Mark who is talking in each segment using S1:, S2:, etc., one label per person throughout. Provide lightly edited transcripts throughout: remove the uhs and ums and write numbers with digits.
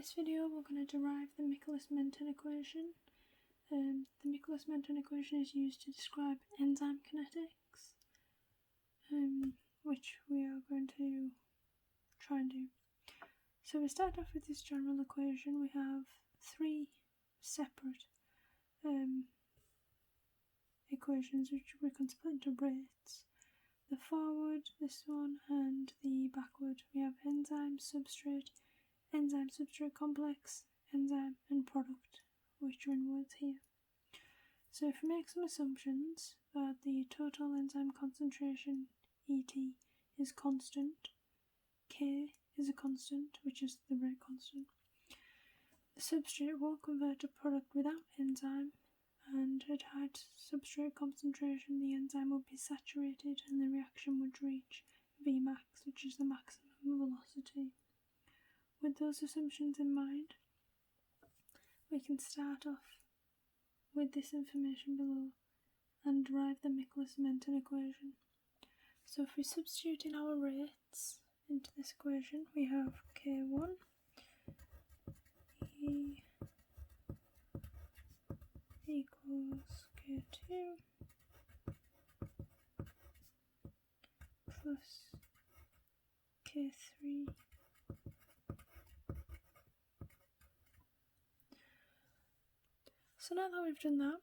S1: this video we're going to derive the Michaelis-Menten equation. The Michaelis-Menten equation is used to describe enzyme kinetics, which we are going to try and do. So we start off with this general equation. We have three separate equations which we can split into rates. The forward, this one, and the backward. We have enzyme substrate complex, enzyme and product, which are in words here. So if we make some assumptions that the total enzyme concentration ET is constant, K is a constant, which is the rate constant, the substrate will convert to product without enzyme, and at high substrate concentration the enzyme will be saturated and the reaction would reach Vmax, which is the maximum velocity. With those assumptions in mind, we can start off with this information below and derive the Michaelis-Menten equation. So if we substitute in our rates into this equation, we have K1 E equals K2 plus K3 . So now that we've done that,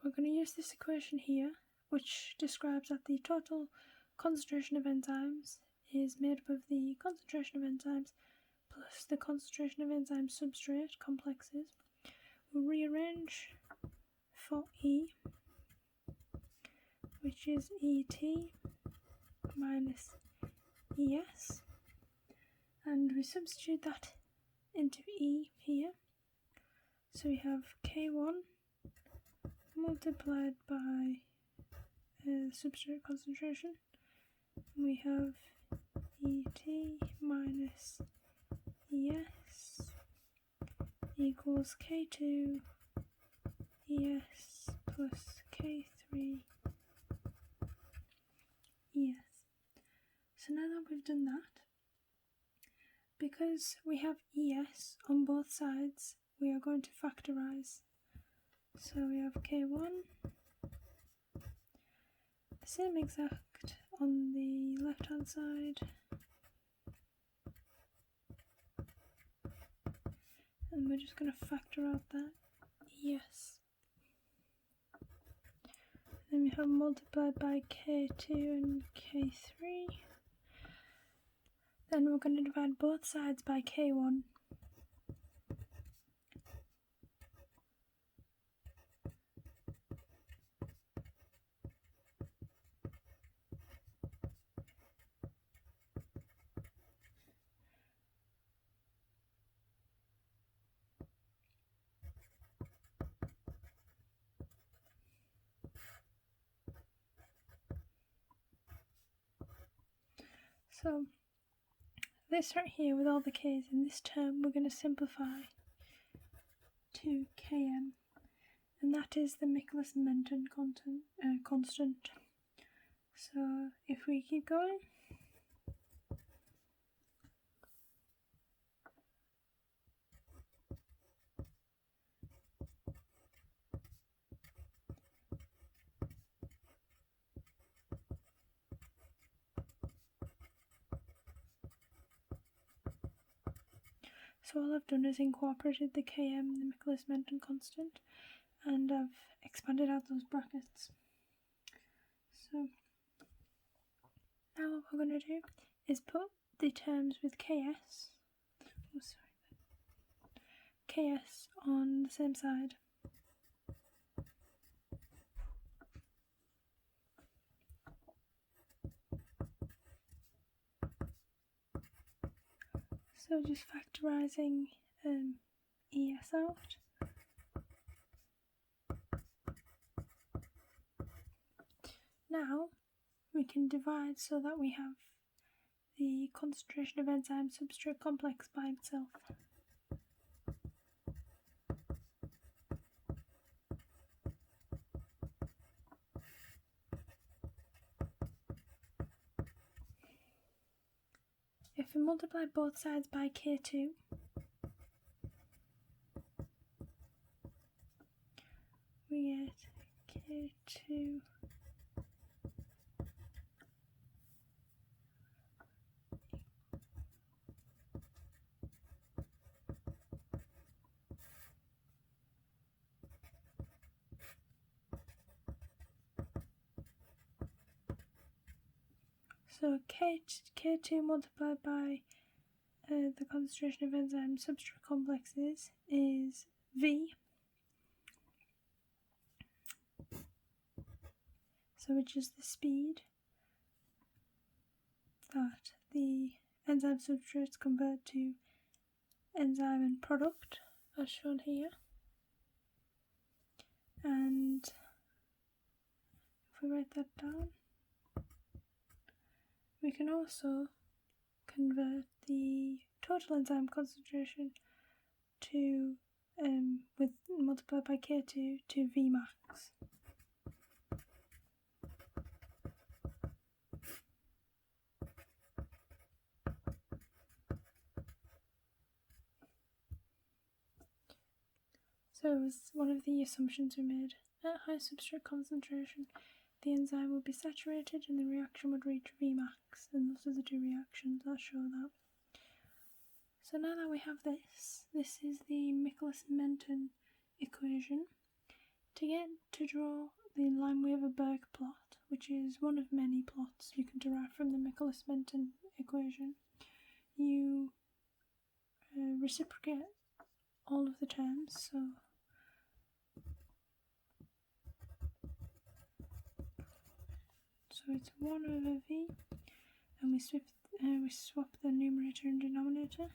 S1: we're going to use this equation here, which describes that the total concentration of enzymes is made up of the concentration of enzymes plus the concentration of enzyme substrate complexes. We'll rearrange for E, which is ET minus ES, and we substitute that into E here. So we have K1 multiplied by substrate concentration. We have ET minus ES equals K2 ES plus K3 ES. So now that we've done that, because we have ES on both sides, we are going to factorize. So we have K1, the same exact on the left hand side, and we're just going to factor out that ES. Then we have multiplied by K2 and K3. Then we're going to divide both sides by K1. So this right here with all the k's in this term, we're going to simplify to Km, and that is the Michaelis-Menten constant. So if we keep going, so all I've done is incorporated the Km, the Michaelis-Menten constant, and I've expanded out those brackets. So now what we're going to do is put the terms with Ks on the same side. So just factorising ES out. Now we can divide so that we have the concentration of enzyme substrate complex by itself. If we multiply both sides by K2, 2. So K2 multiplied by the concentration of enzyme substrate complexes is V. So which is the speed that the enzyme substrates convert to enzyme and product, as shown here. And if we write that down, we can also convert the total enzyme concentration to with multiplied by K2 to Vmax. So it was one of the assumptions we made. At high substrate concentration, the enzyme would be saturated and the reaction would reach Vmax, and those are the two reactions that show that. So now that we have this is the Michaelis-Menten equation. To draw the Lineweaver-Burke plot, which is one of many plots you can derive from the Michaelis-Menten equation, you reciprocate all of the terms. So it's 1 over V, and we swap the numerator and denominator.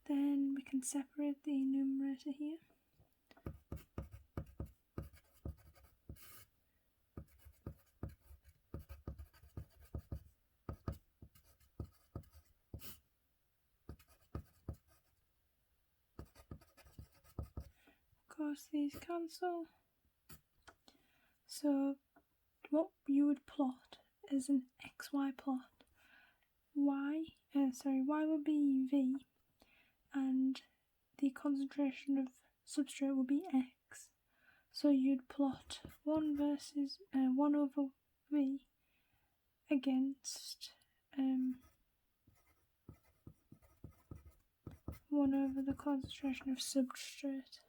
S1: Then we can separate the numerator here. Of course, these cancel. So what you would plot is an XY plot. Y would be V, and the concentration of substrate would be X. So you'd plot 1 over V against 1 over the concentration of substrate.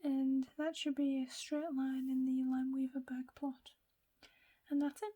S1: And that should be a straight line in the Lineweaver-Burke plot. And that's it.